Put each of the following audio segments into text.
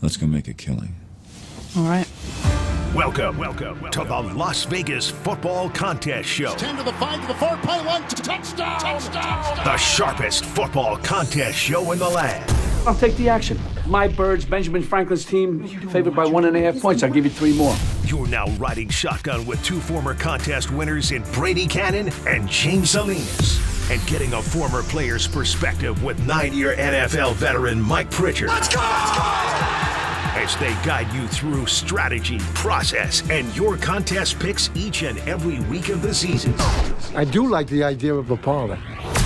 Let's go make a killing. All right. Welcome to the Las Vegas Football Contest Show. 10 to the 5 to the 4, play one, touchdown! The sharpest football contest show in the land. I'll take the action. My Birds, Benjamin Franklin's team, favored by 1.5 points. I'll give you 3 more. You're now riding shotgun with 2 former contest winners in Brady, Kannon and James Salinas. And getting a former player's perspective with 9-year NFL veteran Mike Pritchard. Let's go! As they guide you through strategy, process, and your contest picks each and every week of the season. I do like the idea of a parlay.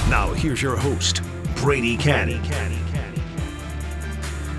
Now here's your host, Brady Kannon.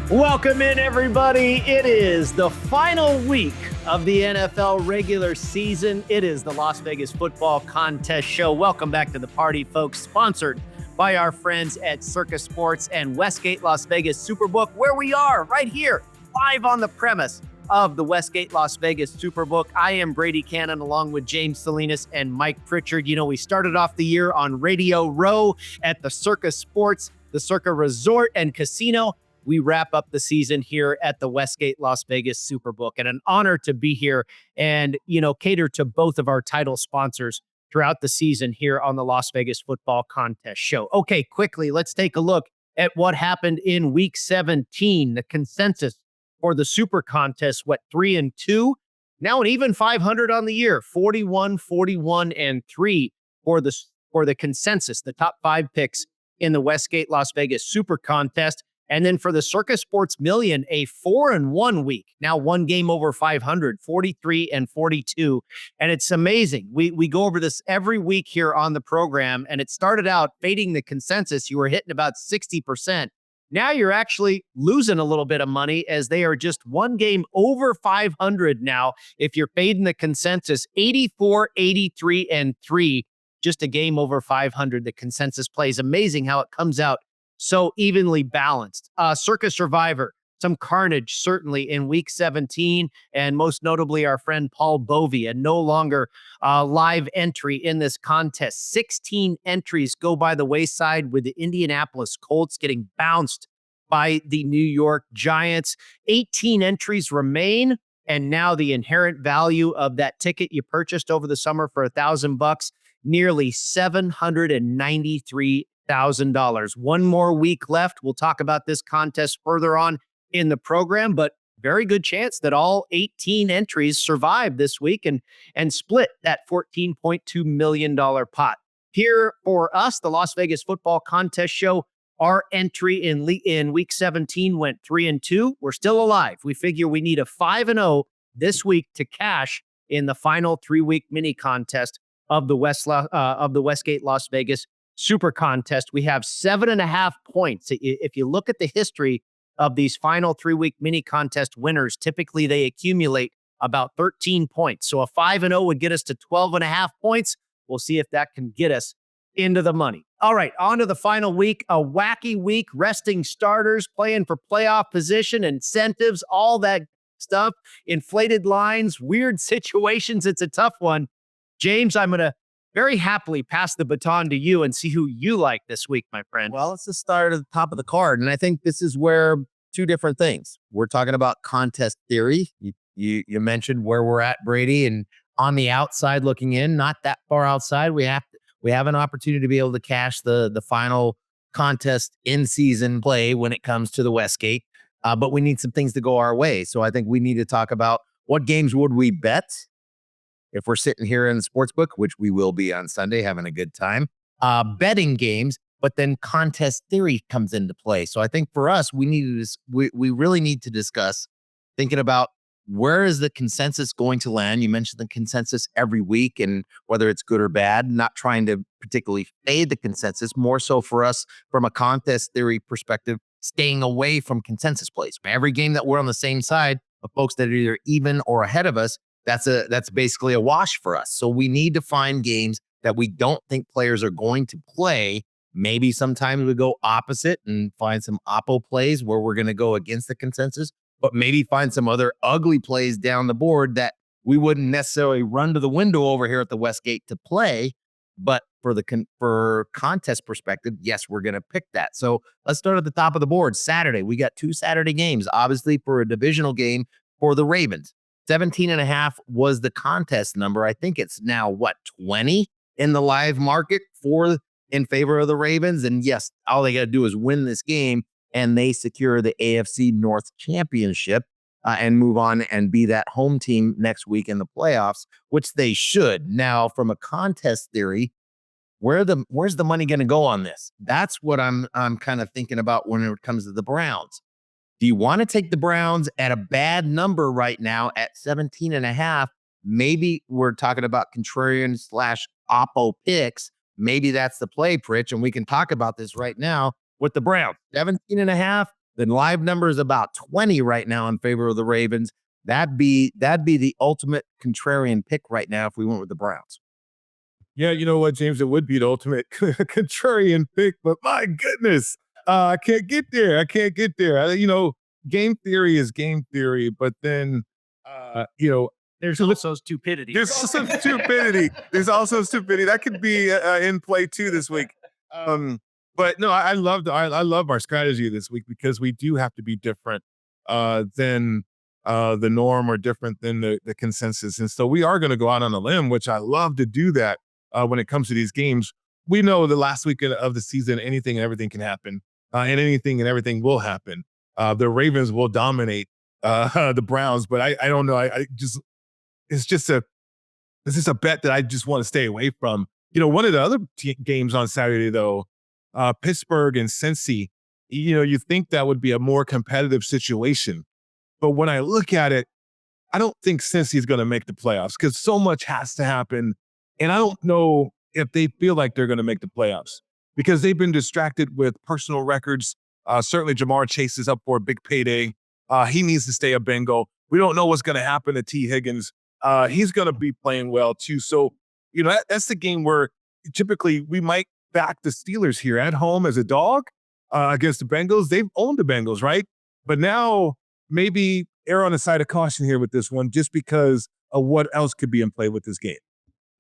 Welcome in, everybody. It is the final week of the NFL regular season. It is the Las Vegas Football Contest Show. Welcome back to the party, folks. Sponsored by our friends at Circa Sports and Westgate Las Vegas Superbook, where we are right here, live on the premise of the Westgate Las Vegas Superbook. I am Brady Kannon along with James Salinas and Mike Pritchard. You know, we started off the year on Radio Row at the Circa Sports, the Circa Resort and Casino. We wrap up the season here at the Westgate Las Vegas Superbook, and an honor to be here and, you know, cater to both of our title sponsors throughout the season here on the Las Vegas Football Contest Show. Okay, quickly, let's take a look at what happened in week 17. The consensus for the SuperContest, 3-2, now an even 500 on the year, 41, 41, and 3 for the consensus, the top 5 picks in the Westgate Las Vegas SuperContest. And then for the Circa Sports Million, a 4-1 week, now 1 game over 500, 43 and 42. And it's amazing. We go over this every week here on the program, and it started out fading the consensus. You were hitting about 60%. Now you're actually losing a little bit of money as they are just 1 game over 500 now. If you're fading the consensus, 84, 83, and 3, just a game over 500. The consensus plays. Amazing how it comes out so evenly balanced. Circa Survivor, some carnage certainly in week 17, and most notably our friend Paul Bovey, and no longer live entry in this contest. 16 entries go by the wayside with the Indianapolis Colts getting bounced by the New York Giants. 18 entries remain, and now the inherent value of that ticket you purchased over the summer for $1,000, nearly $793,000. One more week left. We'll talk about this contest further on in the program, but very good chance that all 18 entries survive this week and split that $14.2 million pot. Here for us, the Las Vegas Football Contest Show, our entry in week 17 went 3-2. We're still alive. We figure we need a 5-0 this week to cash in the final 3-week mini contest of the Westgate Las Vegas Super Contest. We have 7.5 points. If you look at the history of these final 3-week mini contest winners, typically they accumulate about 13 points. So a 5-0 would get us to 12.5 points. We'll see if that can get us into the money. All right, on to the final week, a wacky week, resting starters, playing for playoff position, incentives, all that stuff, inflated lines, weird situations. It's a tough one. James, I'm going to very happily pass the baton to you and see who you like this week, my friend. Well, it's the start at the top of the card. And I think this is where 2 different things. We're talking about contest theory. You mentioned where we're at, Brady, and on the outside looking in, not that far outside, we have an opportunity to be able to cash the final contest in season play when it comes to the Westgate. But we need some things to go our way. So I think we need to talk about what games would we bet if we're sitting here in the sportsbook, which we will be on Sunday, having a good time, betting games, but then contest theory comes into play. So I think for us, we really need to discuss thinking about where is the consensus going to land. You mentioned the consensus every week and whether it's good or bad, not trying to particularly fade the consensus, more so for us from a contest theory perspective, staying away from consensus plays. Every game that we're on the same side of folks that are either even or ahead of us, that's basically a wash for us. So we need to find games that we don't think players are going to play. Maybe sometimes we go opposite and find some oppo plays where we're going to go against the consensus, but maybe find some other ugly plays down the board that we wouldn't necessarily run to the window over here at the Westgate to play. But for contest perspective, yes, we're going to pick that. So let's start at the top of the board. Saturday, we got 2 Saturday games, obviously for a divisional game for the Ravens. 17.5 was the contest number. I think it's now 20 in the live market in favor of the Ravens. And yes, all they got to do is win this game and they secure the AFC North Championship and move on and be that home team next week in the playoffs, which they should. Now, from a contest theory, where's the money going to go on this? That's what I'm kind of thinking about when it comes to the Browns. Do you want to take the Browns at a bad number right now at 17.5? Maybe we're talking about contrarian / oppo picks. Maybe that's the play, Pritch, and we can talk about this right now with the Browns. 17.5. The live number is about 20 right now in favor of the Ravens. That'd be the ultimate contrarian pick right now if we went with the Browns. Yeah, you know what, James? It would be the ultimate contrarian pick, but my goodness, I can't get there. Game theory is game theory, but then, there's also stupidity. There's also stupidity. That could be in play too this week. But no, I love our strategy this week because we do have to be different than the norm or different than the consensus. And so we are going to go out on a limb, which I love to do that when it comes to these games. We know the last week of the season, anything and everything can happen, and anything and everything will happen. The Ravens will dominate the Browns, but I don't know. It's just a bet that I just want to stay away from. One of the other games on Saturday, though, Pittsburgh and Cincy, you think that would be a more competitive situation. But when I look at it, I don't think Cincy is going to make the playoffs because so much has to happen. And I don't know if they feel like they're going to make the playoffs because they've been distracted with personal records. Certainly Jamar Chase is up for a big payday. He needs to stay a Bengal. We don't know what's going to happen to T. Higgins. He's going to be playing well too. So, that's the game where typically we might back the Steelers here at home as a dog against the Bengals. They've owned the Bengals, right? But now maybe err on the side of caution here with this one just because of what else could be in play with this game.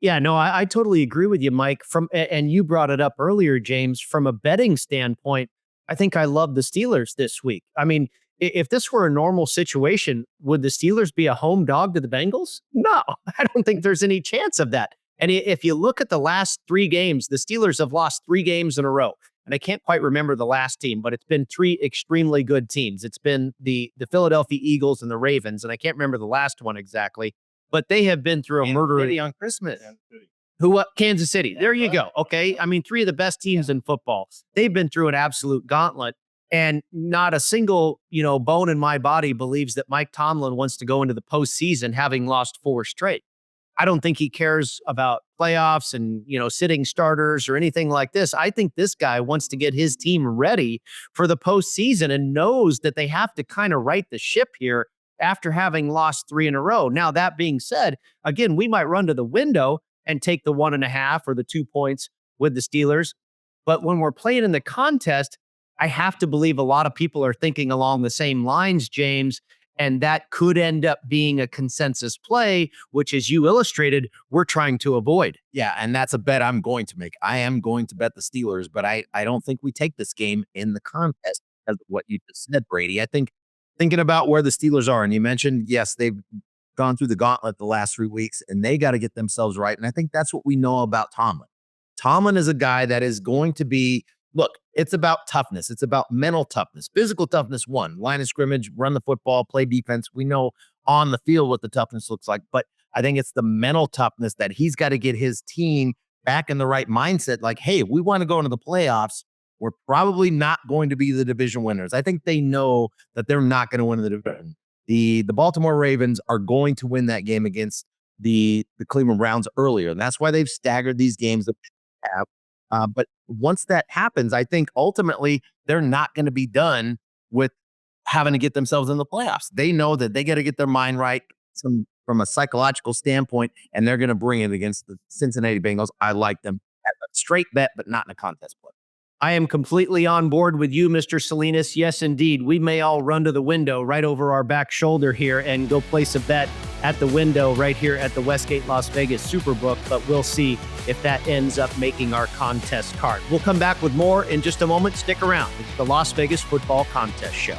Yeah, no, I totally agree with you, Mike. And you brought it up earlier, James, from a betting standpoint, I think I love the Steelers this week. I mean, if this were a normal situation, would the Steelers be a home dog to the Bengals? No, I don't think there's any chance of that. And if you look at the last 3 games, the Steelers have lost 3 games in a row. And I can't quite remember the last team, but it's been 3 extremely good teams. It's been the Philadelphia Eagles and the Ravens, and I can't remember the last one exactly. But they have been through a murder on Christmas. Kansas City. There you go. Okay. I mean, 3 of the best teams in football. They've been through an absolute gauntlet. And not a single, bone in my body believes that Mike Tomlin wants to go into the postseason having lost 4 straight. I don't think he cares about playoffs and, sitting starters or anything like this. I think this guy wants to get his team ready for the postseason and knows that they have to kind of right the ship here after having lost 3 in a row. Now, that being said, again, we might run to the window and take the 1.5 or the 2 points with the Steelers. But when we're playing in the contest, I have to believe a lot of people are thinking along the same lines, James, and that could end up being a consensus play, which, as you illustrated, we're trying to avoid. Yeah, and that's a bet I'm going to make. I am going to bet the Steelers, but I don't think we take this game in the contest because of what you just said, Brady. I think thinking about where the Steelers are, and you mentioned, yes, they've gone through the gauntlet the last 3 weeks, and they got to get themselves right. And I think that's what we know about Tomlin. Tomlin is a guy that is going to be, look, it's about toughness. It's about mental toughness. Physical toughness, one. Line of scrimmage, run the football, play defense. We know on the field what the toughness looks like. But I think it's the mental toughness that he's got to get his team back in the right mindset. Like, hey, we want to go into the playoffs. We're probably not going to be the division winners. I think they know that they're not going to win the division. The Baltimore Ravens are going to win that game against the Cleveland Browns earlier. And that's why they've staggered these games that we have. But once that happens, I think ultimately they're not going to be done with having to get themselves in the playoffs. They know that they got to get their mind right from a psychological standpoint, and they're going to bring it against the Cincinnati Bengals. I like them at a straight bet, but not in a contest play. I am completely on board with you, Mr. Salinas. Yes, indeed. We may all run to the window right over our back shoulder here and go place a bet at the window right here at the Westgate Las Vegas Superbook, but we'll see if that ends up making our contest card. We'll come back with more in just a moment. Stick around. It's the Las Vegas Football Contest Show.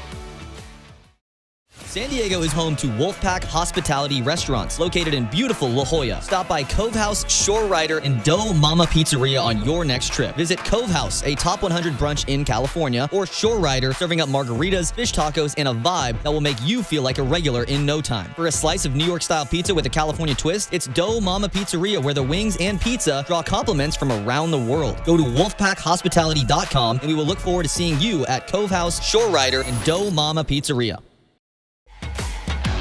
San Diego is home to Wolfpack Hospitality Restaurants, located in beautiful La Jolla. Stop by Cove House, Shore Rider, and Dough Mama Pizzeria on your next trip. Visit Cove House, a top 100 brunch in California, or Shore Rider, serving up margaritas, fish tacos, and a vibe that will make you feel like a regular in no time. For a slice of New York-style pizza with a California twist, it's Dough Mama Pizzeria, where the wings and pizza draw compliments from around the world. Go to wolfpackhospitality.com, and we will look forward to seeing you at Cove House, Shore Rider, and Dough Mama Pizzeria.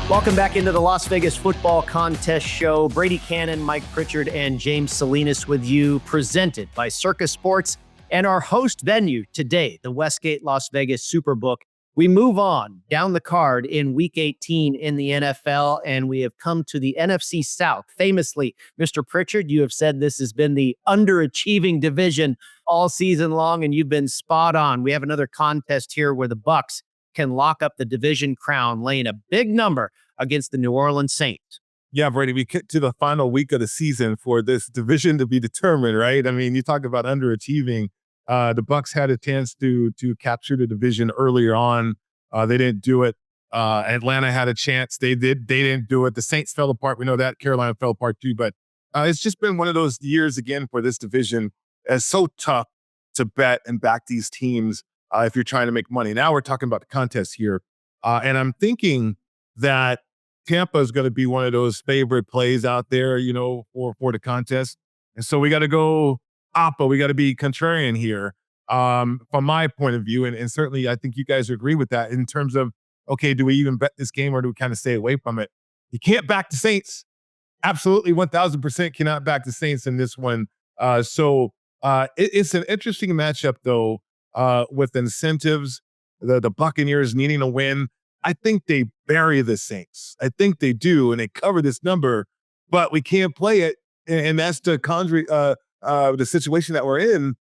Welcome back into the Las Vegas Football Contest Show. Brady Kannon, Mike Pritchard, and James Salinas with you, presented by Circus Sports and our host venue today, the Westgate Las Vegas Superbook. We move on down the card in Week 18 in the NFL, and we have come to the NFC South. Famously, Mr. Pritchard, you have said this has been the underachieving division all season long, and you've been spot on. We have another contest here where the Bucs can lock up the division crown, laying a big number against the New Orleans Saints. Yeah, Brady, we get to the final week of the season for this division to be determined, right? I mean, you talk about underachieving. The Bucs had a chance to capture the division earlier on. They didn't do it. Atlanta had a chance. They didn't do it. The Saints fell apart. We know that. Carolina fell apart too. But it's just been one of those years again for this division. It's so tough to bet and back these teams if you're trying to make money. Now we're talking about the contest here. And I'm thinking that Tampa is going to be one of those favorite plays out there, for the contest. And so we got to go oppo. We got to be contrarian here from my point of view. And certainly I think you guys agree with that in terms of, okay, do we even bet this game or do we kind of stay away from it? You can't back the Saints. Absolutely 1,000% cannot back the Saints in this one. It's an interesting matchup, though, with incentives, the Buccaneers needing a win. I think they bury the Saints. I think they do, and they cover this number, but we can't play it. And that's the situation that we're in.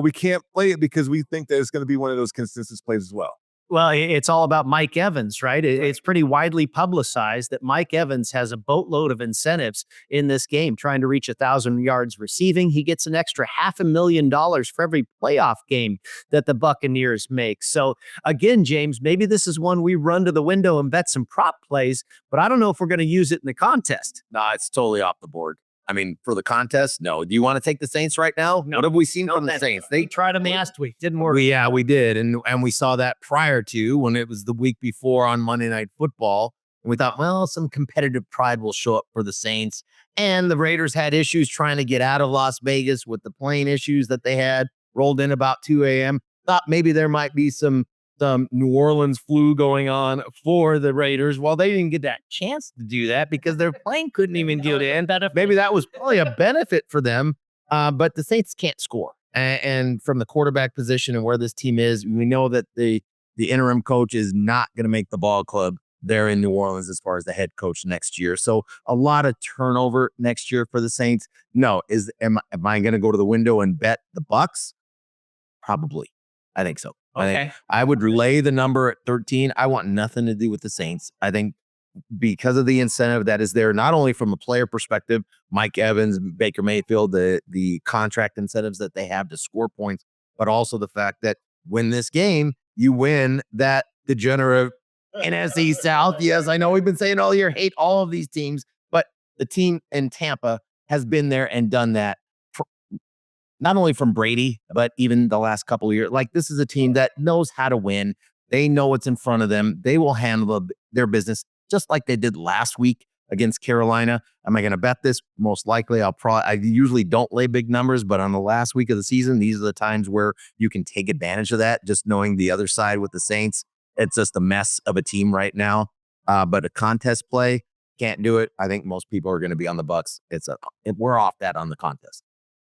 We can't play it because we think that it's going to be one of those consensus plays as well. Well, it's all about Mike Evans, right? It's pretty widely publicized that Mike Evans has a boatload of incentives in this game, trying to reach 1,000 yards receiving. He gets an extra $500,000 for every playoff game that the Buccaneers make. So again, James, maybe this is one we run to the window and bet some prop plays, but I don't know if we're going to use it in the contest. Nah, it's totally off the board. I mean, for the contest, no. Do you want to take the Saints right now? No. What have we seen from the Saints? They tried them last week. Didn't work. We did. And we saw that prior to when it was the week before on Monday Night Football. And we thought, well, some competitive pride will show up for the Saints. And the Raiders had issues trying to get out of Las Vegas with the plane issues that they had, rolled in about 2 a.m. Thought maybe there might be some New Orleans flu going on for the Raiders. Well, they didn't get that chance to do that because their plane couldn't even get in. Maybe that was probably a benefit for them, but the Saints can't score. And from the quarterback position and where this team is, we know that the interim coach is not going to make the ball club there in New Orleans as far as the head coach next year. So a lot of turnover next year for the Saints. No, am I going to go to the window and bet the Bucs? Probably. I think so. Okay. I would relay the number at 13. I want nothing to do with the Saints. I think because of the incentive that is there, not only from a player perspective, Mike Evans, Baker Mayfield, the contract incentives that they have to score points, but also the fact that win this game, you win that degenerate NFC South. Yes, I know we've been saying all year, hate all of these teams, but the team in Tampa has been there and done that. Not only from Brady, but even the last couple of years. Like, this is a team that knows how to win. They know what's in front of them. They will handle their business just like they did last week against Carolina. Am I going to bet this? Most likely. I usually don't lay big numbers, but on the last week of the season, these are the times where you can take advantage of that. Just knowing the other side with the Saints, it's just a mess of a team right now. But a contest play, can't do it. I think most people are going to be on the Bucs. We're off that on the contest.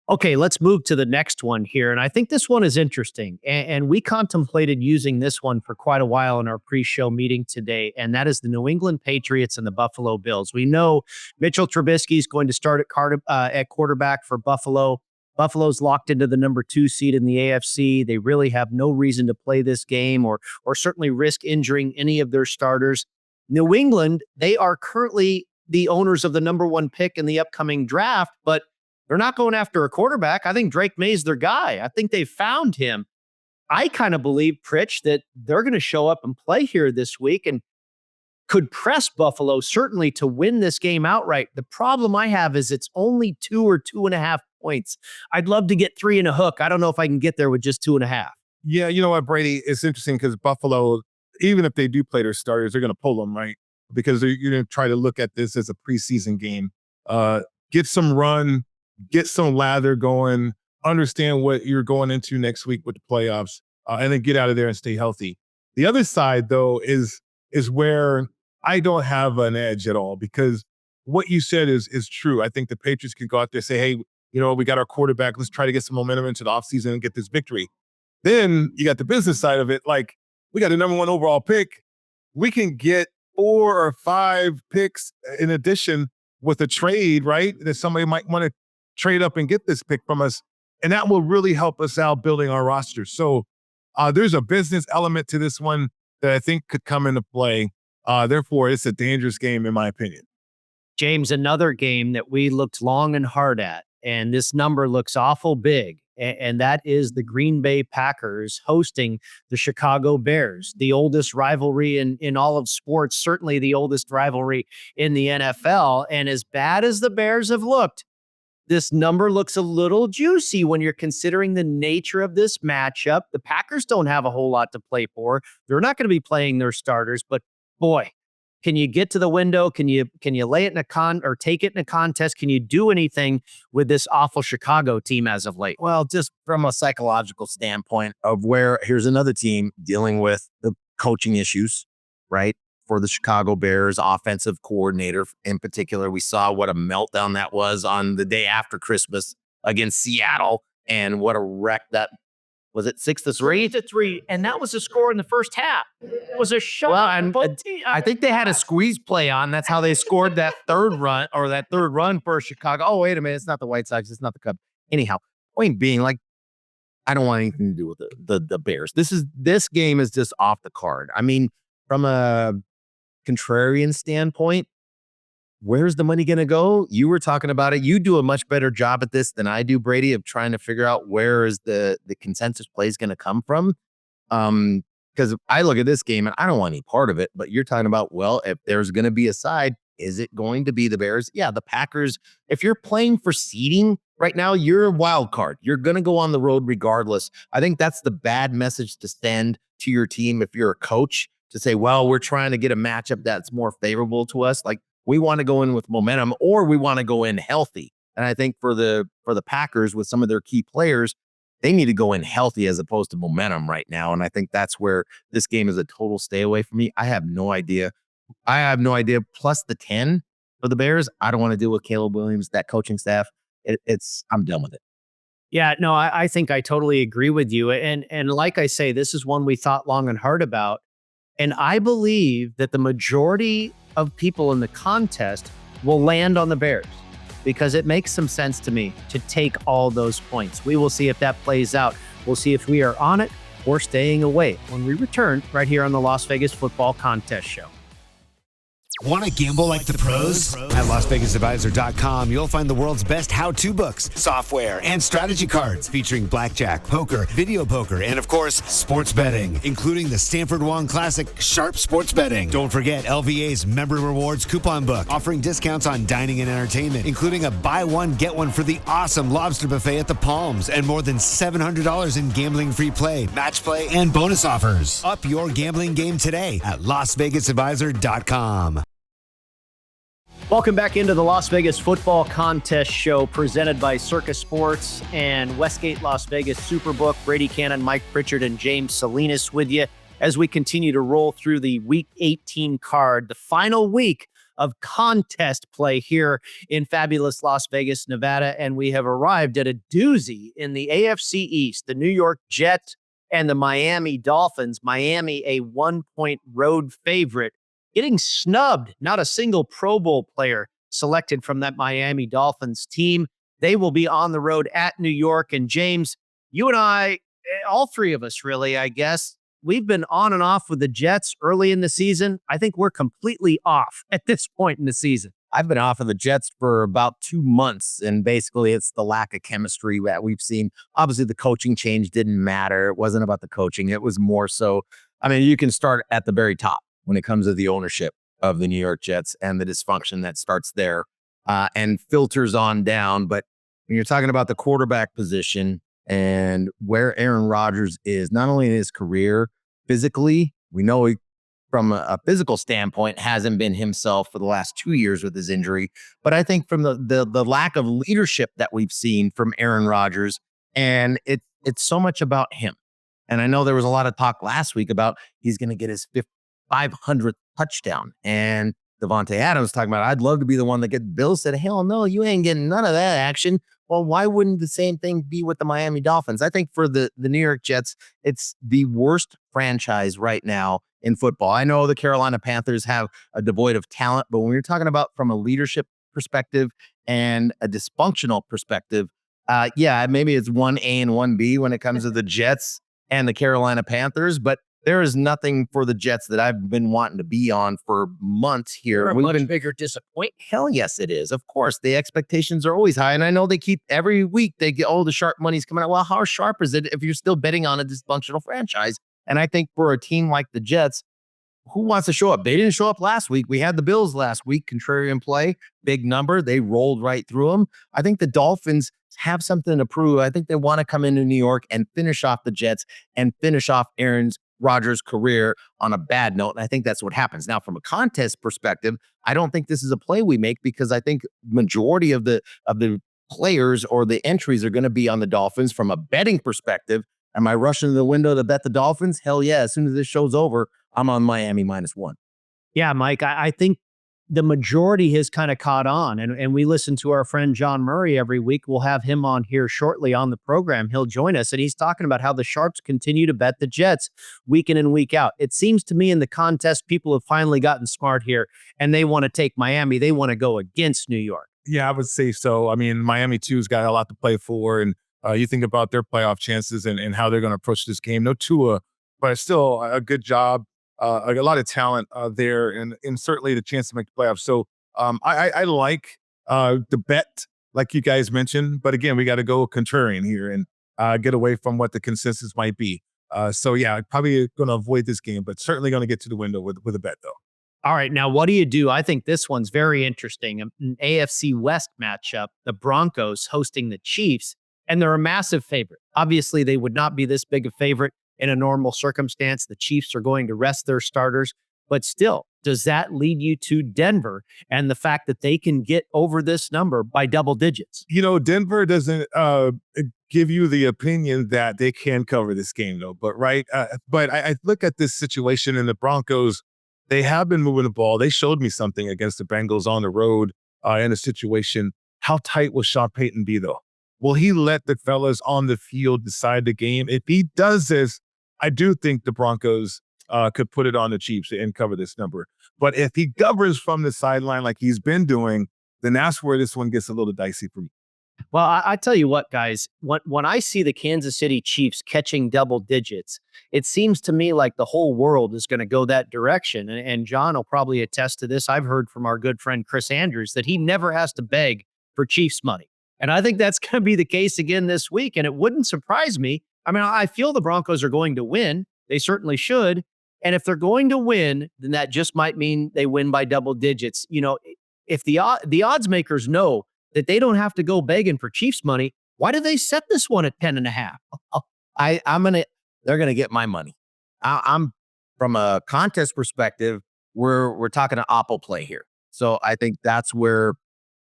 Okay, let's move to the next one here. And I think this one is interesting. And we contemplated using this one for quite a while in our pre-show meeting today. And that is the New England Patriots and the Buffalo Bills. We know Mitchell Trubisky is going to start at quarterback for Buffalo. Buffalo's locked into the number 2 seed in the AFC. They really have no reason to play this game or certainly risk injuring any of their starters. New England, they are currently the owners of the number 1 pick in the upcoming draft, but they're not going after a quarterback. I think Drake May's their guy. I think they found him. I kind of believe, Pritch, that they're going to show up and play here this week and could press Buffalo certainly to win this game outright. The problem I have is it's only 2 or 2.5 points. I'd love to get 3 and a hook. I don't know if I can get there with just 2.5. Yeah, you know what, Brady? It's interesting because Buffalo, even if they do play their starters, they're going to pull them, right? Because you're going to try to look at this as a preseason game. Get some run, get some lather going, understand what you're going into next week with the playoffs, and then get out of there and stay healthy. The other side, though, is where I don't have an edge at all, because what you said is true. I think the Patriots can go out there and say, hey, we got our quarterback. Let's try to get some momentum into the offseason and get this victory. Then you got the business side of it. Like, we got the number 1 overall pick. We can get 4 or 5 picks in addition with a trade, right? That somebody might want to trade up and get this pick from us. And that will really help us out building our roster. So there's a business element to this one that I think could come into play. Therefore, it's a dangerous game, in my opinion. James, another game that we looked long and hard at, and this number looks awful big, and that is the Green Bay Packers hosting the Chicago Bears, the oldest rivalry in all of sports, certainly the oldest rivalry in the NFL. And as bad as the Bears have looked, this number looks a little juicy when you're considering the nature of this matchup. The Packers don't have a whole lot to play for. They're not going to be playing their starters, but boy, can you get to the window? Can you lay it in or take it in a contest? Can you do anything with this awful Chicago team as of late? Well, just from a psychological standpoint of where here's another team dealing with the coaching issues, right? For the Chicago Bears offensive coordinator in particular, we saw what a meltdown that was on the day after Christmas against Seattle, and what a wreck that was. It 6-3? 6-3, and that was the score in the first half. It was a shot. Well, and I think they had a squeeze play on. That's how they scored that third run for Chicago. Oh, wait a minute, it's not the White Sox, it's not the Cubs. Anyhow, point being, like, I don't want anything to do with the Bears. This game is just off the card. I mean, from a contrarian standpoint, where's the money going to go? You were talking about it. You do a much better job at this than I do, Brady, of trying to figure out where is the consensus play is going to come from. Because I look at this game and I don't want any part of it, but you're talking about, well, if there's going to be a side, is it going to be the Bears? Yeah, the Packers. If you're playing for seeding right now, you're a wild card. You're going to go on the road regardless. I think that's the bad message to send to your team if you're a coach, to say, well, we're trying to get a matchup that's more favorable to us. Like, we want to go in with momentum, or we want to go in healthy. And I think for the Packers, with some of their key players, they need to go in healthy as opposed to momentum right now. And I think that's where this game is a total stay away from me. I have no idea. Plus the 10 for the Bears. I don't want to deal with Caleb Williams, that coaching staff. I'm done with it. Yeah, no, I think I totally agree with you. And like I say, this is one we thought long and hard about. And I believe that the majority of people in the contest will land on the Bears, because it makes some sense to me to take all those points. We will see if that plays out. We'll see if we are on it or staying away when we return right here on the Las Vegas Football Contest Show. Want to gamble like the pros? At LasVegasAdvisor.com, you'll find the world's best how-to books, software, and strategy cards featuring blackjack, poker, video poker, and of course, sports betting, including the Stanford Wong Classic Sharp Sports Betting. Don't forget LVA's Member Rewards coupon book, offering discounts on dining and entertainment, including a buy one, get one for the awesome lobster buffet at the Palms, and more than $700 in gambling-free play, match play, and bonus offers. Up your gambling game today at LasVegasAdvisor.com. Welcome back into the Las Vegas Football Contest Show, presented by Circus Sports and Westgate Las Vegas Superbook. Brady Kannon, Mike Pritchard, and James Salinas with you as we continue to roll through the Week 18 card, the final week of contest play here in fabulous Las Vegas, Nevada. And we have arrived at a doozy in the AFC East, the New York Jets and the Miami Dolphins. Miami, a 1-point road favorite, getting snubbed. Not a single Pro Bowl player selected from that Miami Dolphins team. They will be on the road at New York. And James, you and I, all three of us really, I guess, we've been on and off with the Jets early in the season. I think we're completely off at this point in the season. I've been off of the Jets for about 2 months, and basically it's the lack of chemistry that we've seen. Obviously, the coaching change didn't matter. It wasn't about the coaching. It was more so, I mean, you can start at the very top when it comes to the ownership of the New York Jets and the dysfunction that starts there and filters on down. But when you're talking about the quarterback position and where Aaron Rodgers is, not only in his career, physically, we know he, from a physical standpoint, hasn't been himself for the last 2 years with his injury. But I think from the lack of leadership that we've seen from Aaron Rodgers, and it's so much about him. And I know there was a lot of talk last week about he's going to get his 500th touchdown. And Devontae Adams talking about, I'd love to be the one that gets Bill said, hell no, you ain't getting none of that action. Well, why wouldn't the same thing be with the Miami Dolphins? I think for the New York Jets, it's the worst franchise right now in football. I know the Carolina Panthers have a devoid of talent, but when you're talking about from a leadership perspective and a dysfunctional perspective, yeah, maybe it's 1A and 1B when it comes to the Jets and the Carolina Panthers, but there is nothing for the Jets that I've been wanting to be on for months here. A much bigger disappointment. Hell yes, it is. Of course, the expectations are always high. And I know they keep every week, they get, the sharp money's coming out. Well, how sharp is it if you're still betting on a dysfunctional franchise? And I think for a team like the Jets, who wants to show up? They didn't show up last week. We had the Bills last week, contrarian play, big number. They rolled right through them. I think the Dolphins have something to prove. I think they want to come into New York and finish off the Jets and finish off Aaron Rodgers' career on a bad note. And I think that's what happens. Now, from a contest perspective, I don't think this is a play we make because I think majority of the players or the entries are going to be on the Dolphins. From a betting perspective, am I rushing to the window to bet the Dolphins? Hell yeah. As soon as this show's over, I'm on Miami -1. Yeah, Mike, I think the majority has kind of caught on. And we listen to our friend John Murray every week. We'll have him on here shortly on the program. He'll join us. And he's talking about how the Sharps continue to bet the Jets week in and week out. It seems to me in the contest, people have finally gotten smart here and they want to take Miami. They want to go against New York. Yeah, I would say so. I mean, Miami too's got a lot to play for. And you think about their playoff chances and how they're going to approach this game. No Tua, but still a good job. A lot of talent there, and certainly the chance to make the playoffs. So I like the bet, like you guys mentioned. But again, we got to go contrarian here and get away from what the consensus might be. So yeah, probably going to avoid this game, but certainly going to get to the window with a bet though. All right, now what do you do? I think this one's very interesting. An AFC West matchup, the Broncos hosting the Chiefs, and they're a massive favorite. Obviously, they would not be this big a favorite in a normal circumstance. The Chiefs are going to rest their starters, but still, does that lead you to Denver and the fact that they can get over this number by double digits? You know, Denver doesn't give you the opinion that they can cover this game though, but I look at this situation in the Broncos. They have been moving the ball. They showed me something against the Bengals on the road in a situation. How tight will Sean Payton be though? Will he let the fellas on the field decide the game? If he does this, I do think the Broncos could put it on the Chiefs and cover this number. But if he governs from the sideline like he's been doing, then that's where this one gets a little dicey for me. Well, I tell you what, guys, when I see the Kansas City Chiefs catching double digits, it seems to me like the whole world is going to go that direction. And John will probably attest to this. I've heard from our good friend Chris Andrews that he never has to beg for Chiefs money. And I think that's going to be the case again this week. And it wouldn't surprise me. I mean, I feel the Broncos are going to win. They certainly should. And if they're going to win, then that just might mean they win by double digits. You know, if the odds makers know that they don't have to go begging for Chiefs money, why do they set this one at 10.5? They're going to get my money. I'm from a contest perspective, we're talking an Oppo play here. So I think that's where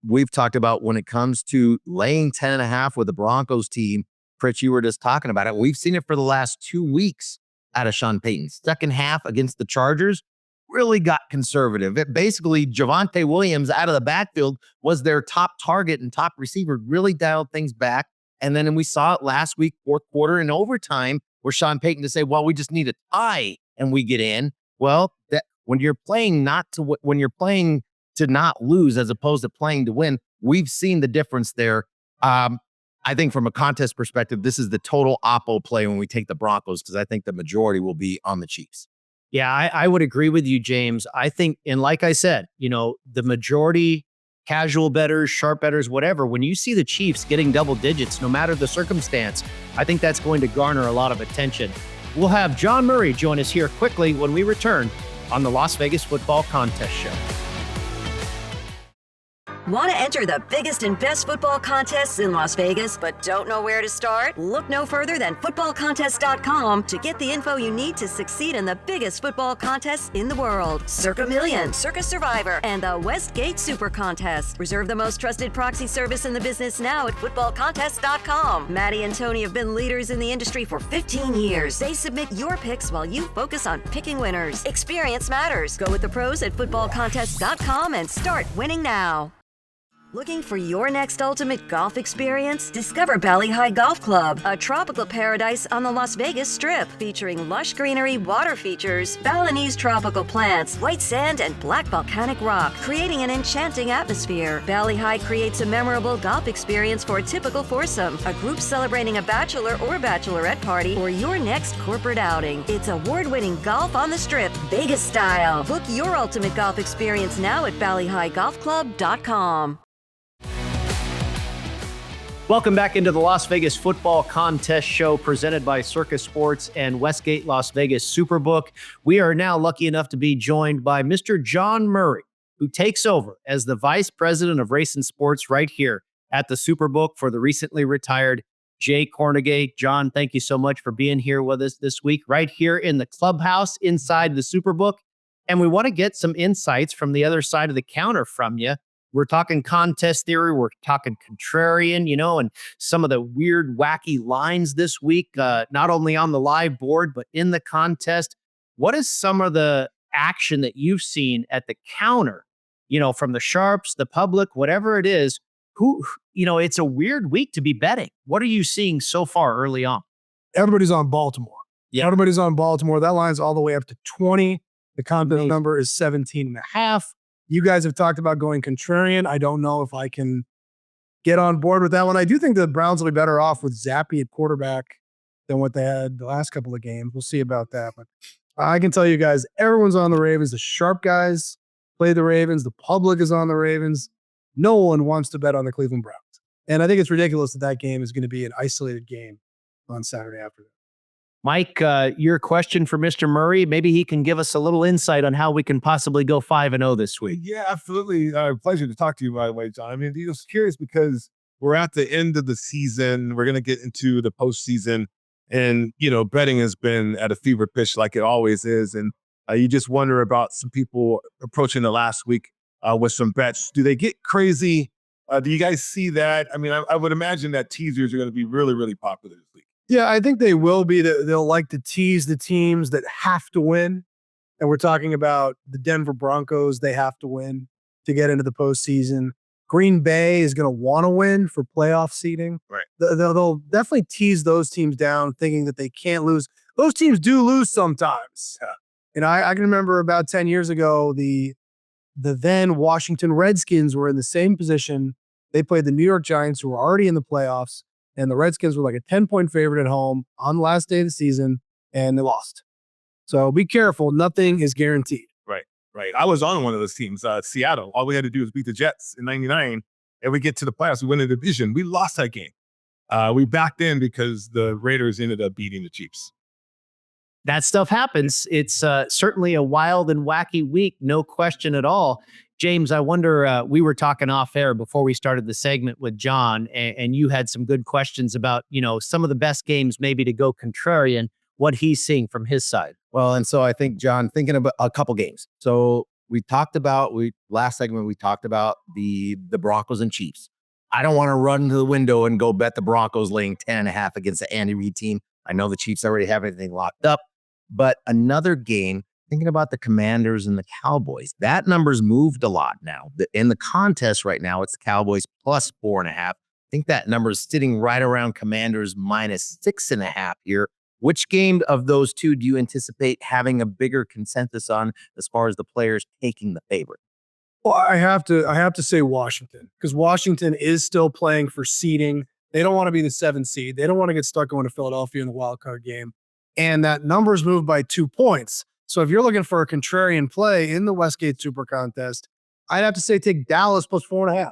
we've talked about when it comes to laying 10.5 with the Broncos team. Pritch, you were just talking about it. We've seen it for the last 2 weeks out of Sean Payton. Second half against the Chargers really got conservative. It basically, Javonte Williams out of the backfield was their top target and top receiver, really dialed things back. And then we saw it last week, fourth quarter in overtime, where Sean Payton to say, well, we just need a tie and we get in. Well, that when you're playing to not lose as opposed to playing to win, we've seen the difference there. I think from a contest perspective, this is the total Oppo play when we take the Broncos, because I think the majority will be on the Chiefs. Yeah, I would agree with you, James. I think, and like I said, you know, the majority casual bettors, sharp bettors, whatever, when you see the Chiefs getting double digits, no matter the circumstance, I think that's going to garner a lot of attention. We'll have John Murray join us here quickly when we return on the Las Vegas Football Contest Show. Want to enter the biggest and best football contests in Las Vegas, but don't know where to start? Look no further than footballcontest.com to get the info you need to succeed in the biggest football contests in the world. Circa Million, Circa Survivor, and the Westgate SuperContest. Reserve the most trusted proxy service in the business now at footballcontest.com. Maddie and Tony have been leaders in the industry for 15 years. They submit your picks while you focus on picking winners. Experience matters. Go with the pros at footballcontest.com and start winning now. Looking for your next ultimate golf experience? Discover Valley High Golf Club, a tropical paradise on the Las Vegas Strip, featuring lush greenery, water features, Balinese tropical plants, white sand, and black volcanic rock, creating an enchanting atmosphere. Valley High creates a memorable golf experience for a typical foursome, a group celebrating a bachelor or bachelorette party, or your next corporate outing. It's award-winning golf on the Strip, Vegas style. Book your ultimate golf experience now at valleyhighgolfclub.com. Welcome back into the Las Vegas Football Contest Show presented by Circus Sports and Westgate Las Vegas Superbook. We are now lucky enough to be joined by Mr. John Murray, who takes over as the Vice President of Race and Sports right here at the Superbook for the recently retired Jay Cornegay. John, thank you so much for being here with us this week, right here in the clubhouse inside the Superbook. And we want to get some insights from the other side of the counter from you. We're talking contest theory. We're talking contrarian, and some of the weird, wacky lines this week, not only on the live board, but in the contest. What is some of the action that you've seen at the counter, from the sharps, the public, whatever it is, it's a weird week to be betting. What are you seeing so far early on? Everybody's on Baltimore. Yeah. Everybody's on Baltimore. That line's all the way up to 20. The contest number is 17.5. You guys have talked about going contrarian. I don't know if I can get on board with that one. I do think the Browns will be better off with Zappe at quarterback than what they had the last couple of games. We'll see about that. But I can tell you guys, everyone's on the Ravens. The sharp guys play the Ravens. The public is on the Ravens. No one wants to bet on the Cleveland Browns. And I think it's ridiculous that game is going to be an isolated game on Saturday afternoon. Mike, your question for Mr. Murray, maybe he can give us a little insight on how we can possibly go 5-0 this week. Yeah, absolutely. Pleasure to talk to you, by the way, John. I mean, I was curious because we're at the end of the season. We're going to get into the postseason. And, betting has been at a fever pitch like it always is. And you just wonder about some people approaching the last week with some bets. Do they get crazy? Do you guys see that? I mean, I would imagine that teasers are going to be really, really popular this week. Yeah, I think they will be. They'll like to tease the teams that have to win. And we're talking about the Denver Broncos. They have to win to get into the postseason. Green Bay is going to want to win for playoff seeding. Right. They'll definitely tease those teams down, thinking that they can't lose. Those teams do lose sometimes. Yeah. And I can remember about 10 years ago, the then Washington Redskins were in the same position. They played the New York Giants, who were already in the playoffs. And the Redskins were like a 10-point favorite at home on the last day of the season, and they lost. So be careful. Nothing is guaranteed. Right. I was on one of those teams, Seattle. All we had to do was beat the Jets in 99, and we get to the playoffs. We win the division. We lost that game. We backed in because the Raiders ended up beating the Chiefs. That stuff happens. It's certainly a wild and wacky week, no question at all. James, I wonder, we were talking off air before we started the segment with John, and you had some good questions about, some of the best games maybe to go contrarian, what he's seeing from his side. Well, and so I think, John, thinking about a couple games. So last segment, we talked about the Broncos and Chiefs. I don't want to run to the window and go bet the Broncos laying 10.5 against the Andy Reid team. I know the Chiefs already have everything locked up, but another game, thinking about the Commanders and the Cowboys, that number's moved a lot now. In the contest right now, it's the Cowboys plus 4.5. I think that number is sitting right around Commanders minus 6.5 here. Which game of those two do you anticipate having a bigger consensus on as far as the players taking the favorite? Well, I have to say Washington, because Washington is still playing for seeding. They don't want to be the 7th seed. They don't want to get stuck going to Philadelphia in the wild card game. And that number's moved by 2 points. So if you're looking for a contrarian play in the Westgate Super Contest, I'd have to say take Dallas plus 4.5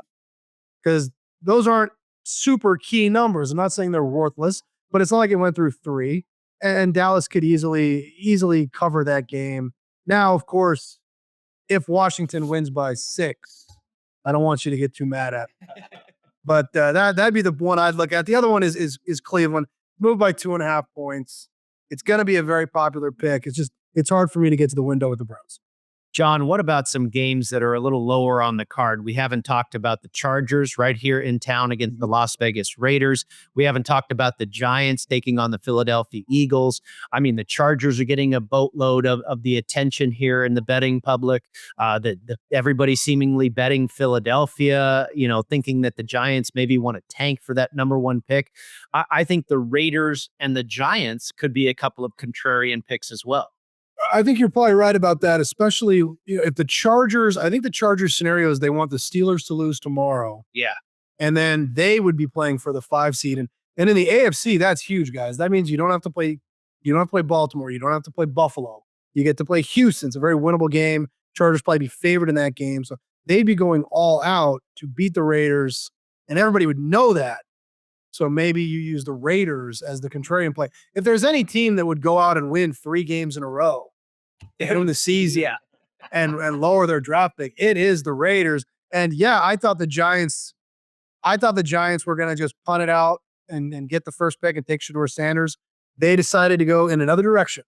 because those aren't super key numbers. I'm not saying they're worthless, but it's not like it went through 3, and Dallas could easily cover that game. Now, of course, if Washington wins by 6, I don't want you to get too mad at me. But that'd be the one I'd look at. The other one is Cleveland. Move by 2.5 points. It's going to be a very popular pick. It's hard for me to get to the window with the Browns. John, what about some games that are a little lower on the card? We haven't talked about the Chargers right here in town against the Las Vegas Raiders. We haven't talked about the Giants taking on the Philadelphia Eagles. I mean, the Chargers are getting a boatload of the attention here in the betting public. Everybody seemingly betting Philadelphia, thinking that the Giants maybe want to tank for that number 1 pick. I think the Raiders and the Giants could be a couple of contrarian picks as well. I think you're probably right about that, especially if the Chargers, I think the Chargers scenario is they want the Steelers to lose tomorrow. Yeah. And then they would be playing for the 5 seed. And in the AFC, that's huge, guys. That means you don't have to play Baltimore. You don't have to play Buffalo. You get to play Houston. It's a very winnable game. Chargers probably be favored in that game. So they'd be going all out to beat the Raiders, and everybody would know that. So maybe you use the Raiders as the contrarian play. If there's any team that would go out and win 3 games in a row during the season and lower their draft pick, it is the Raiders. And yeah, I thought the Giants were going to just punt it out and get the first pick and take Shedeur Sanders. They decided to go in another direction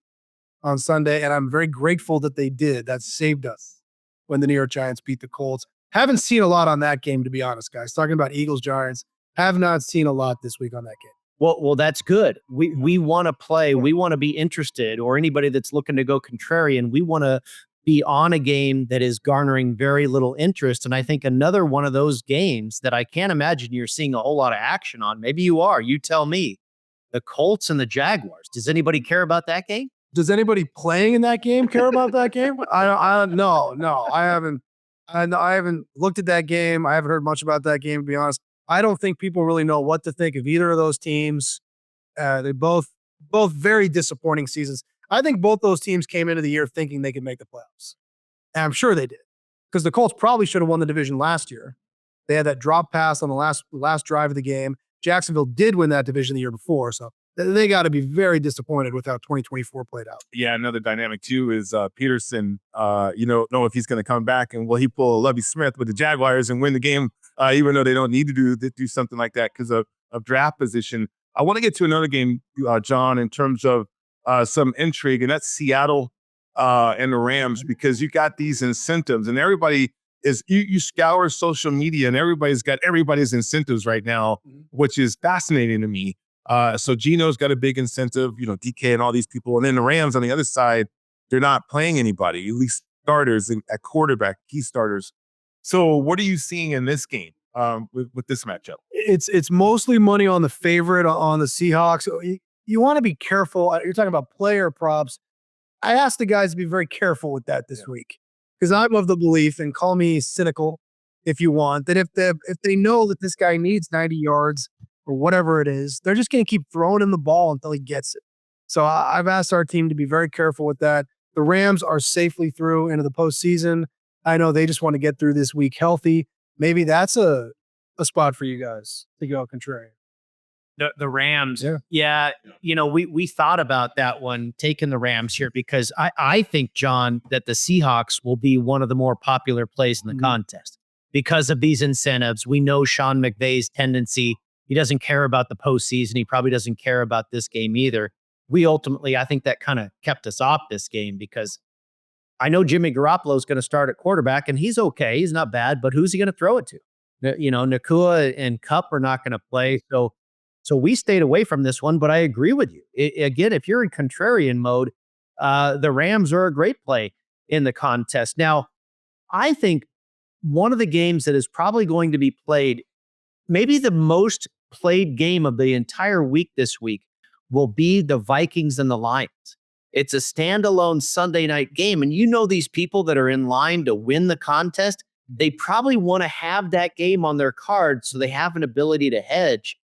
on Sunday, and I'm very grateful that they did. That saved us when the New York Giants beat the Colts. Haven't seen a lot on that game, to be honest, guys. Talking about Eagles-Giants, have not seen a lot this week on that game. Well, that's good. We want to play. We want to be interested, or anybody that's looking to go contrarian, we want to be on a game that is garnering very little interest. And I think another one of those games that I can't imagine you're seeing a whole lot of action on. Maybe you are. You tell me. The Colts and the Jaguars. Does anybody care about that game? Does anybody playing in that game care about that game? No. I haven't looked at that game. I haven't heard much about that game, to be honest. I don't think people really know what to think of either of those teams. They both very disappointing seasons. I think both those teams came into the year thinking they could make the playoffs. And I'm sure they did. Because the Colts probably should have won the division last year. They had that drop pass on the last drive of the game. Jacksonville did win that division the year before. So they got to be very disappointed with how 2024 played out. Yeah, another dynamic too is Peterson. You don't know if he's going to come back, and will he pull a Lovie Smith with the Jaguars and win the game, even though they don't need to do something like that because of draft position. I want to get to another game, John, in terms of some intrigue, and that's Seattle and the Rams, because you got these incentives, and everybody is you scour social media, and everybody's got everybody's incentives right now, which is fascinating to me. So Gino's got a big incentive, DK and all these people. And then the Rams on the other side, they're not playing anybody, at least starters at quarterback, key starters. So what are you seeing in this game with this matchup? It's mostly money on the favorite on the Seahawks. You want to be careful. You're talking about player props. I asked the guys to be very careful with that this week because I'm of the belief, and call me cynical if you want, that if they know that this guy needs 90 yards, or whatever it is, they're just going to keep throwing him the ball until he gets it. So I've asked our team to be very careful with that. The Rams are safely through into the postseason. I know they just want to get through this week healthy. Maybe that's a spot for you guys to go contrarian. The Rams. Yeah. We thought about that one, taking the Rams here, because I think, John, that the Seahawks will be one of the more popular plays in the contest because of these incentives. We know Sean McVay's tendency. He doesn't care about the postseason. He probably doesn't care about this game either. I think that kind of kept us off this game because I know Jimmy Garoppolo is going to start at quarterback, and he's okay. He's not bad, but who's he going to throw it to? Nakua and Kupp are not going to play. So we stayed away from this one, but I agree with you. Again, if you're in contrarian mode, the Rams are a great play in the contest. Now, I think one of the games that is probably going to be played, maybe the most played game of the entire week this week, will be the Vikings and the Lions. It's a standalone Sunday night game. And these people that are in line to win the contest, they probably want to have that game on their card so they have an ability to hedge.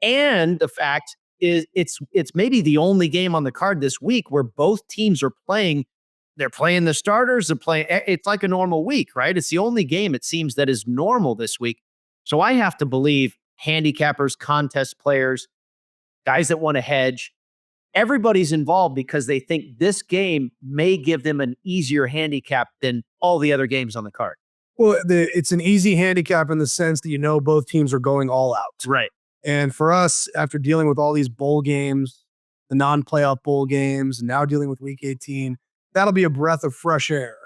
And the fact is it's maybe the only game on the card this week where both teams are playing they're playing the starters. They're playing. It's like a normal week, right? It's the only game it seems that is normal this week. So I have to believe handicappers, contest players, guys that want to hedge, everybody's involved because they think this game may give them an easier handicap than all the other games on the card. Well, it's an easy handicap in the sense that both teams are going all out. Right. And for us, after dealing with all these bowl games, the non-playoff bowl games, and now dealing with Week 18, that'll be a breath of fresh air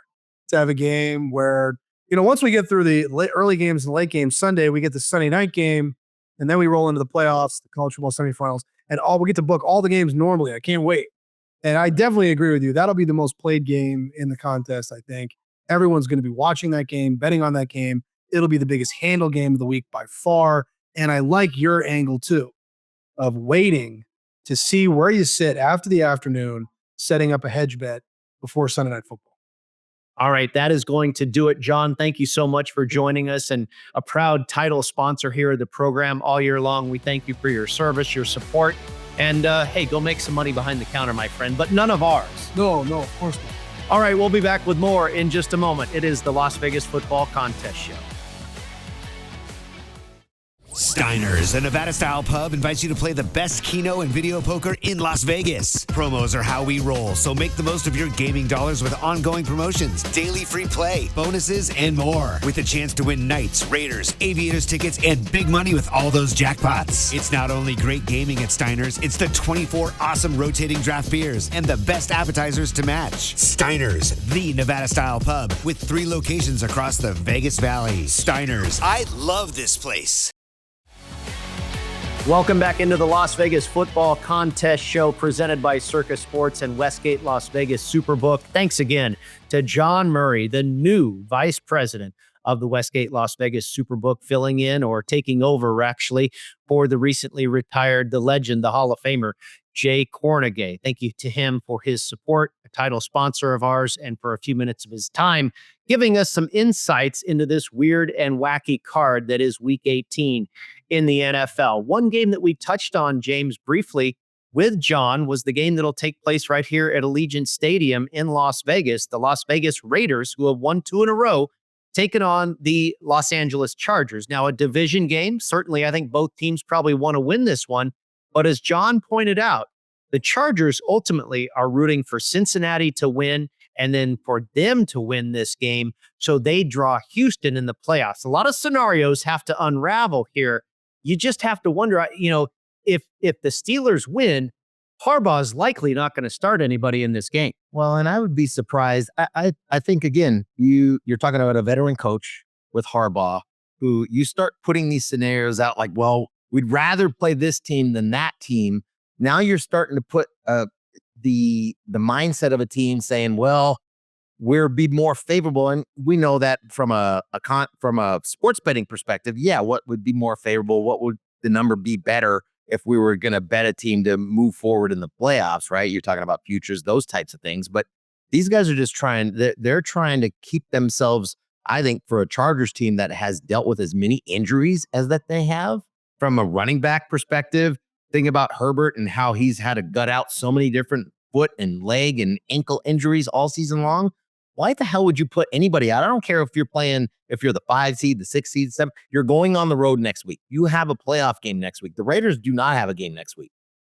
to have a game where, once we get through the early games and late games, Sunday, we get the Sunday night game, and then we roll into the playoffs, the college football semifinals, and we get to book all the games normally. I can't wait. And I definitely agree with you. That'll be the most played game in the contest, I think. Everyone's going to be watching that game, betting on that game. It'll be the biggest handle game of the week by far. And I like your angle, too, of waiting to see where you sit after the afternoon, setting up a hedge bet before Sunday Night Football. All right, that is going to do it. John, thank you so much for joining us, and a proud title sponsor here of the program all year long. We thank you for your service, your support, and hey, go make some money behind the counter, my friend, but none of ours. No, of course not. All right, we'll be back with more in just a moment. It is the Las Vegas Football Contest Show. Steiner's, a Nevada-style pub, invites you to play the best keno and video poker in Las Vegas. Promos are how we roll, so make the most of your gaming dollars with ongoing promotions, daily free play, bonuses, and more. With a chance to win Knights, Raiders, Aviators tickets, and big money with all those jackpots. It's not only great gaming at Steiner's, it's the 24 awesome rotating draft beers and the best appetizers to match. Steiner's, the Nevada-style pub, with 3 locations across the Vegas Valley. Steiner's, I love this place. Welcome back into the Las Vegas Football Contest Show presented by Circa Sports and Westgate Las Vegas Superbook. Thanks again to John Murray, the new vice president of the Westgate Las Vegas Superbook, filling in or taking over, actually, for the recently retired, the legend, the Hall of Famer, Jay Cornegay. Thank you to him for his support, a title sponsor of ours, and for a few minutes of his time, giving us some insights into this weird and wacky card that is Week 18 in the NFL. One game that we touched on, James, briefly with John was the game that'll take place right here at Allegiant Stadium in Las Vegas. The Las Vegas Raiders, who have won 2 in a row, taking on the Los Angeles Chargers. Now, a division game. Certainly, I think both teams probably want to win this one. But as John pointed out, the Chargers ultimately are rooting for Cincinnati to win and then for them to win this game so they draw Houston in the playoffs. A lot of scenarios have to unravel here. You just have to wonder, if the Steelers win, Harbaugh's likely not going to start anybody in this game. Well, and I would be surprised. I think, again, you're talking about a veteran coach with Harbaugh, who you start putting these scenarios out like, well, we'd rather play this team than that team. Now you're starting to put the mindset of a team saying, well, we'll be more favorable. And we know that from a sports betting perspective, what would be more favorable? What would the number be better if we were going to bet a team to move forward in the playoffs, right? You're talking about futures, those types of things. But these guys are just they're trying to keep themselves, I think, for a Chargers team that has dealt with as many injuries as that they have. From a running back perspective, think about Herbert and how he's had to gut out so many different foot and leg and ankle injuries all season long. Why the hell would you put anybody out? I don't care if you're the 5 seed, the 6 seed, 7. You're going on the road next week. You have a playoff game next week. The Raiders do not have a game next week.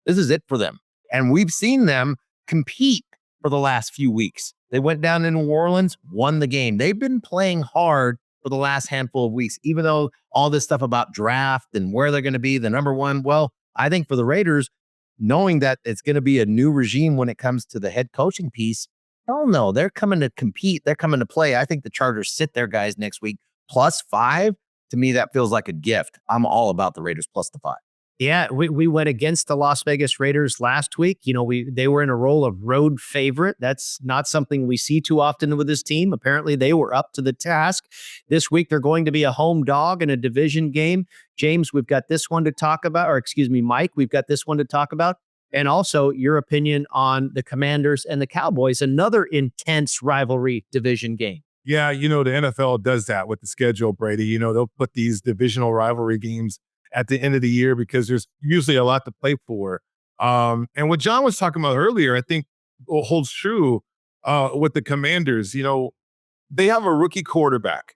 This is it for them. And we've seen them compete for the last few weeks. They went down in New Orleans, won the game. They've been playing hard for the last handful of weeks, even though all this stuff about draft and where they're going to be the number one. Well, I think for the Raiders, knowing that it's going to be a new regime when it comes to the head coaching piece, hell no, they're coming to compete. They're coming to play. I think the Chargers sit their guys next week. +5, to me, that feels like a gift. I'm all about the Raiders plus the 5. Yeah, we went against the Las Vegas Raiders last week. They were in a role of road favorite. That's not something we see too often with this team. Apparently, they were up to the task. This week, they're going to be a home dog in a division game. James, we've got this one to talk about, or excuse me, Mike, we've got this one to talk about. And also your opinion on the Commanders and the Cowboys, another intense rivalry division game. Yeah, the NFL does that with the schedule, Brady. They'll put these divisional rivalry games at the end of the year because there's usually a lot to play for. And what John was talking about earlier, I think holds true. with the Commanders, they have a rookie quarterback.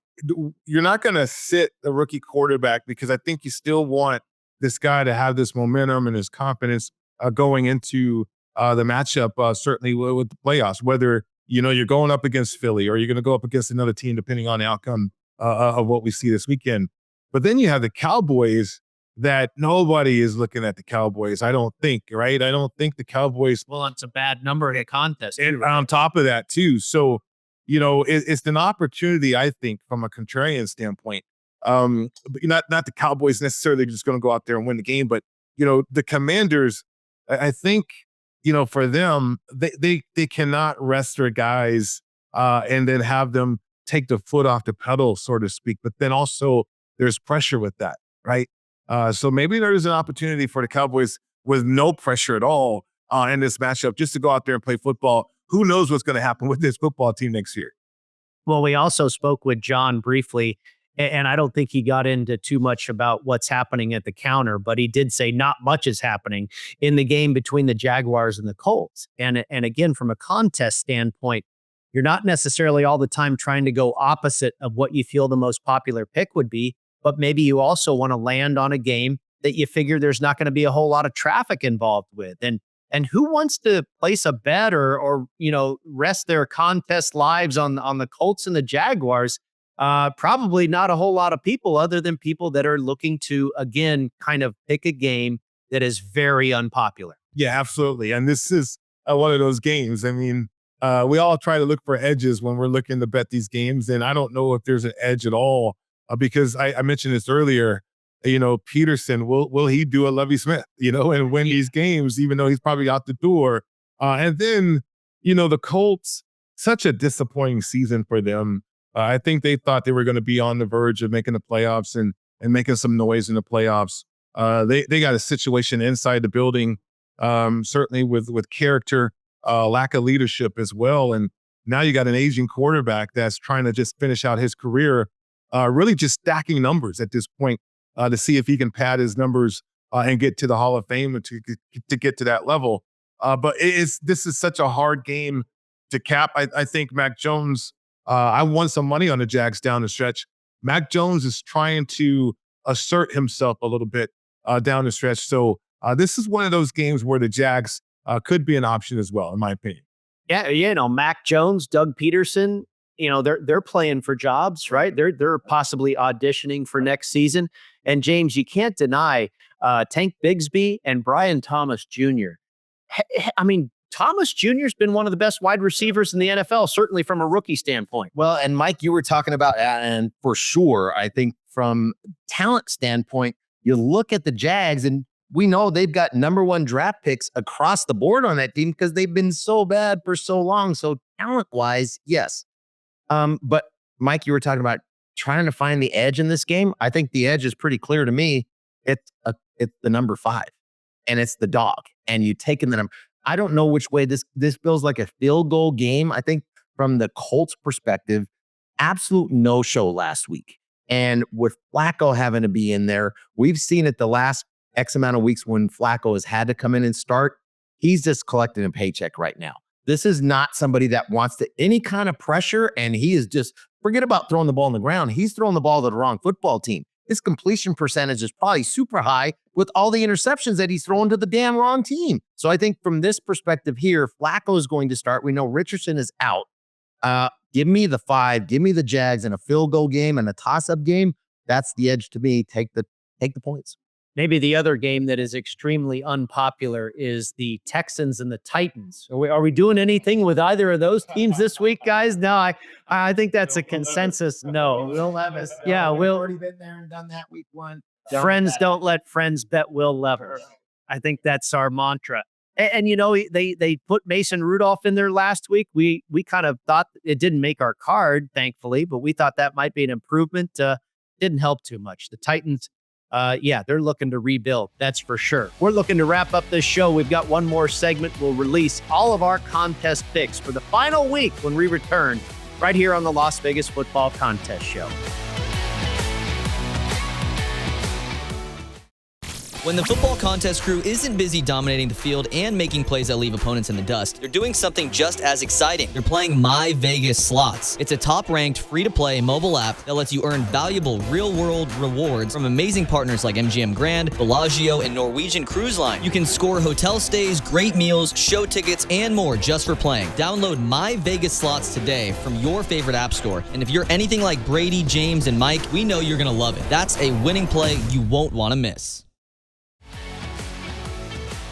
You're not going to sit a rookie quarterback because I think you still want this guy to have this momentum and his confidence going into the matchup, certainly with the playoffs, whether, you're going up against Philly or you're going to go up against another team, depending on the outcome of what we see this weekend. But then you have the Cowboys that nobody is looking at the Cowboys, I don't think, right? I don't think the Cowboys. Well, it's a bad number in a contest. And on top of that, too. So, it's an opportunity, I think, from a contrarian standpoint. But not the Cowboys necessarily just going to go out there and win the game, but, the Commanders, I think, for them, they cannot rest their guys and then have them take the foot off the pedal, so to speak. But then also there's pressure with that, right? So maybe there's an opportunity for the Cowboys with no pressure at all in this matchup just to go out there and play football. Who knows what's going to happen with this football team next year? Well, we also spoke with John briefly, and I don't think he got into too much about what's happening at the counter, but he did say not much is happening in the game between the Jaguars and the Colts. And again, from a contest standpoint, you're not necessarily all the time trying to go opposite of what you feel the most popular pick would be, but maybe you also want to land on a game that you figure there's not going to be a whole lot of traffic involved with. And who wants to place a bet or rest their contest lives on the Colts and the Jaguars? Probably not a whole lot of people other than people that are looking to, again, kind of pick a game that is very unpopular. Yeah, absolutely. And this is one of those games. I mean, we all try to look for edges when we're looking to bet these games. And I don't know if there's an edge at all because I mentioned this earlier. Peterson, will he do a Lovie Smith, and win these games, even though he's probably out the door? And then, the Colts, such a disappointing season for them. I think they thought they were going to be on the verge of making the playoffs and making some noise in the playoffs. They got a situation inside the building, certainly with character, lack of leadership as well. And now you got an aging quarterback that's trying to just finish out his career, really just stacking numbers at this point. To see if he can pad his numbers and get to the Hall of Fame and to get to that level. But this is such a hard game to cap. I think Mac Jones, I won some money on the Jags down the stretch. Mac Jones is trying to assert himself a little bit down the stretch. So this is one of those games where the Jags could be an option as well, in my opinion. Yeah, Mac Jones, Doug Peterson, they're playing for jobs, right? They're possibly auditioning for next season. And James, you can't deny Tank Bigsby and Brian Thomas Jr. I mean, Thomas Jr. has been one of the best wide receivers in the NFL, certainly from a rookie standpoint. Well, and Mike, you were talking about, and for sure, I think from talent standpoint, you look at the Jags and we know they've got number one draft picks across the board on that team because they've been so bad for so long. So talent-wise, yes. But Mike, you were talking about trying to find the edge in this game. I think the edge is pretty clear to me. It's the number 5 and it's the dog and you taking the number. I don't know which way this feels like a field goal game. I think from the Colts perspective, absolute no-show last week. And with Flacco having to be in there, we've seen it the last X amount of weeks when Flacco has had to come in and start. He's just collecting a paycheck right now. This is not somebody that wants any kind of pressure, and he is just, forget about throwing the ball on the ground. He's throwing the ball to the wrong football team. His completion percentage is probably super high with all the interceptions that he's throwing to the damn wrong team. So I think from this perspective here, Flacco is going to start. We know Richardson is out. Give me the 5, give me the Jags in a field goal game and a toss-up game. That's the edge to me. Take the points. Maybe the other game that is extremely unpopular is the Texans and the Titans. Are we doing anything with either of those teams this week, guys? No, I think that's a consensus. No, Will Levis. Yeah, Will. Already been there and done that week 1. Friends don't let friends bet Will Levis. I think that's our mantra. And they put Mason Rudolph in there last week. We kind of thought it didn't make our card, thankfully, but we thought that might be an improvement. Didn't help too much. The Titans. They're looking to rebuild. That's for sure. We're looking to wrap up this show. We've got one more segment. We'll release all of our contest picks for the final week when we return right here on the Las Vegas Football Contest Show. When the football contest crew isn't busy dominating the field and making plays that leave opponents in the dust, they're doing something just as exciting. They're playing My Vegas Slots. It's a top-ranked, free-to-play mobile app that lets you earn valuable real-world rewards from amazing partners like MGM Grand, Bellagio, and Norwegian Cruise Line. You can score hotel stays, great meals, show tickets, and more just for playing. Download My Vegas Slots today from your favorite app store. And if you're anything like Brady, James, and Mike, we know you're going to love it. That's a winning play you won't want to miss.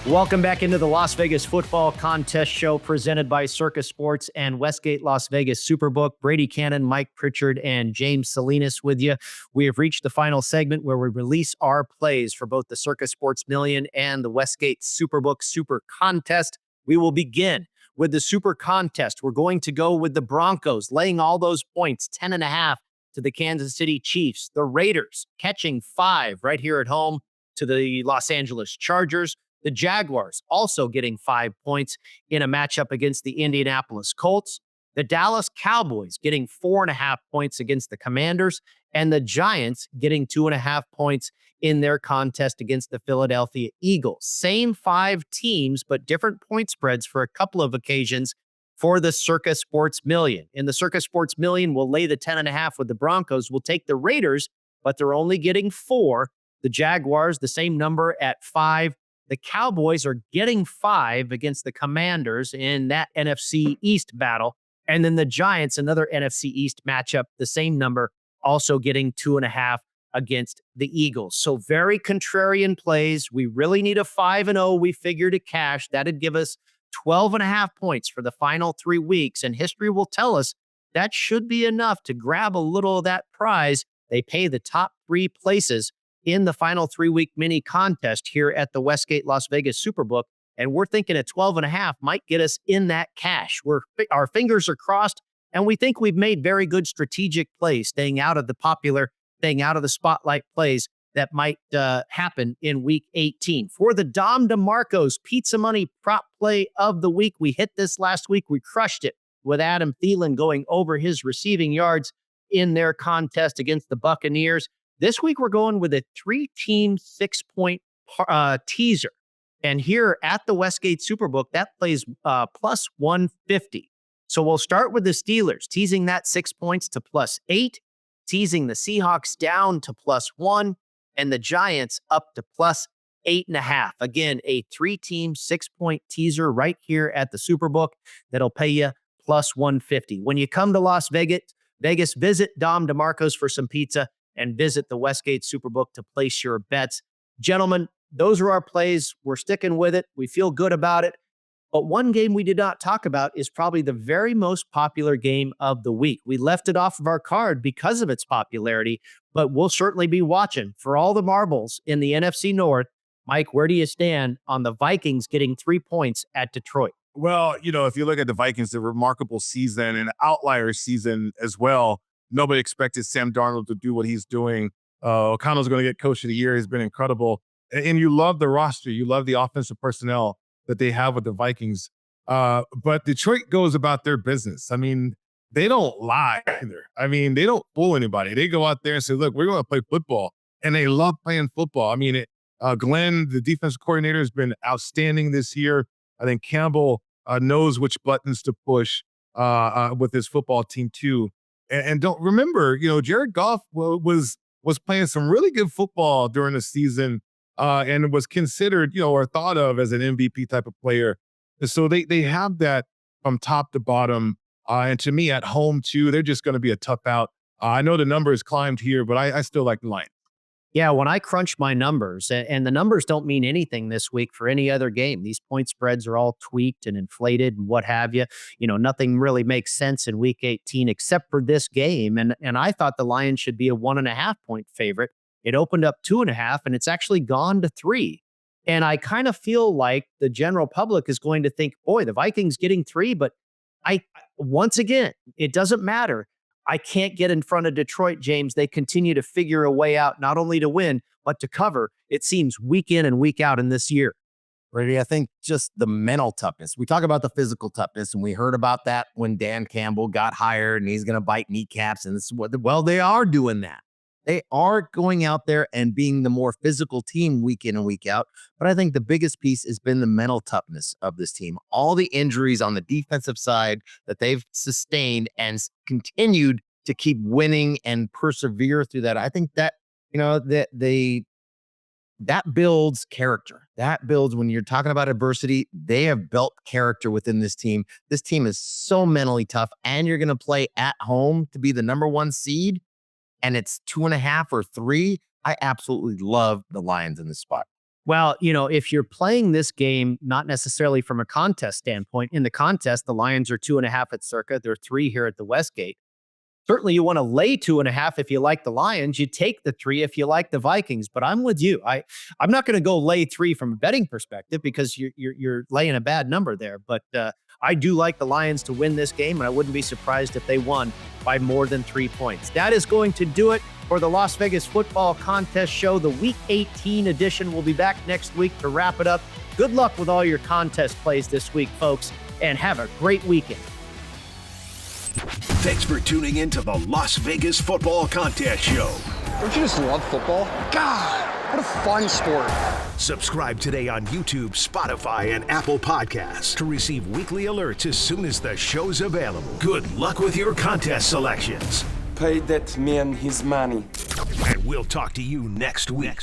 Welcome back into the Las Vegas Football Contest Show presented by Circus Sports and Westgate Las Vegas Superbook. Brady, Kannon, Mike Pritchard, and James Salinas with you. We have reached the final segment where we release our plays for both the Circus Sports Million and the Westgate Superbook Super Contest. We will begin with the Super Contest. We're going to go with the Broncos, laying all those points, 10.5 to the Kansas City Chiefs. The Raiders catching 5 right here at home to the Los Angeles Chargers. The Jaguars also getting 5 points in a matchup against the Indianapolis Colts. The Dallas Cowboys getting 4.5 points against the Commanders. And the Giants getting 2.5 points in their contest against the Philadelphia Eagles. Same 5 teams, but different point spreads for a couple of occasions for the Circus Sports Million. In the Circus Sports Million, we'll lay the 10.5 with the Broncos. We'll take the Raiders, but they're only getting 4. The Jaguars, the same number at 5. The Cowboys are getting 5 against the Commanders in that NFC East battle. And then the Giants, another NFC East matchup, the same number, also getting 2.5 against the Eagles. So very contrarian plays. We really need a 5-0. We figure to cash. That'd give us 12.5 points for the final 3 weeks. And history will tell us that should be enough to grab a little of that prize. They pay the top 3 places in the final 3-week mini contest here at the Westgate Las Vegas Superbook. And we're thinking a 12.5 might get us in that cash. Our fingers are crossed, and we think we've made very good strategic plays, staying out of the spotlight plays that might happen in week 18. For the Dom DeMarco's Pizza Money prop play of the week, we hit this last week. We crushed it with Adam Thielen going over his receiving yards in their contest against the Buccaneers. This week, we're going with a 3-team 6-point teaser. And here at the Westgate Superbook, that plays plus 150. So we'll start with the Steelers, teasing that 6 points to plus 8, teasing the Seahawks down to plus 1, and the Giants up to plus 8.5. Again, a 3-team 6-point teaser right here at the Superbook that'll pay you plus 150. When you come to Las Vegas, visit Dom DeMarco's for some pizza and visit the Westgate Superbook to place your bets. Gentlemen, those are our plays. We're sticking with it. We feel good about it. But one game we did not talk about is probably the very most popular game of the week. We left it off of our card because of its popularity, but we'll certainly be watching for all the marbles in the NFC North. Mike, where do you stand on the Vikings getting 3 points at Detroit? Well, if you look at the Vikings, the remarkable season and outlier season as well. Nobody expected Sam Darnold to do what he's doing. O'Connell's going to get coach of the year. He's been incredible. And you love the roster. You love the offensive personnel that they have with the Vikings. But Detroit goes about their business. I mean, they don't lie either. I mean, they don't fool anybody. They go out there and say, look, we're going to play football. And they love playing football. I mean, Glenn, the defensive coordinator, has been outstanding this year. I think Campbell knows which buttons to push with his football team too. And don't remember, Jared Goff was playing some really good football during the season and was considered, or thought of as an MVP type of player. And so they have that from top to bottom. And to me, at home too, they're just going to be a tough out. I know the numbers climbed here, but I still like the Lions. Yeah, when I crunch my numbers, and the numbers don't mean anything this week for any other game. These point spreads are all tweaked and inflated and what have you. Nothing really makes sense in week 18 except for this game. And I thought the Lions should be a 1.5 point favorite. It opened up 2.5, and it's actually gone to 3. And I kind of feel like the general public is going to think, boy, the Vikings getting 3, but once again, it doesn't matter. I can't get in front of Detroit, James. They continue to figure a way out, not only to win, but to cover, it seems, week in and week out in this year. Brady, I think just the mental toughness. We talk about the physical toughness, and we heard about that when Dan Campbell got hired and he's going to bite kneecaps. And this is they are doing that. They are going out there and being the more physical team week in and week out. But I think the biggest piece has been the mental toughness of this team. All the injuries on the defensive side that they've sustained and continued to keep winning and persevere through that. I think that, that builds character. That builds, when you're talking about adversity, they have built character within this team. This team is so mentally tough, and you're going to play at home to be the number 1 seed, and it's 2.5 or 3. I absolutely love the Lions in this spot. Well, if you're playing this game, not necessarily from a contest standpoint, in the contest, the Lions are 2.5 at Circa. They're 3 here at the Westgate. Certainly you want to lay 2.5 if you like the Lions. You take the 3 if you like the Vikings. But I'm with you. I'm not going to go lay 3 from a betting perspective because you're laying a bad number there. But I do like the Lions to win this game, and I wouldn't be surprised if they won by more than 3 points. That is going to do it for the Las Vegas Football Contest Show. The Week 18 edition will be back next week to wrap it up. Good luck with all your contest plays this week, folks, and have a great weekend. Thanks for tuning in to the Las Vegas Football Contest Show. Don't you just love football? God, what a fun sport. Subscribe today on YouTube, Spotify, and Apple Podcasts to receive weekly alerts as soon as the show's available. Good luck with your contest selections. Pay that man his money. And we'll talk to you next week.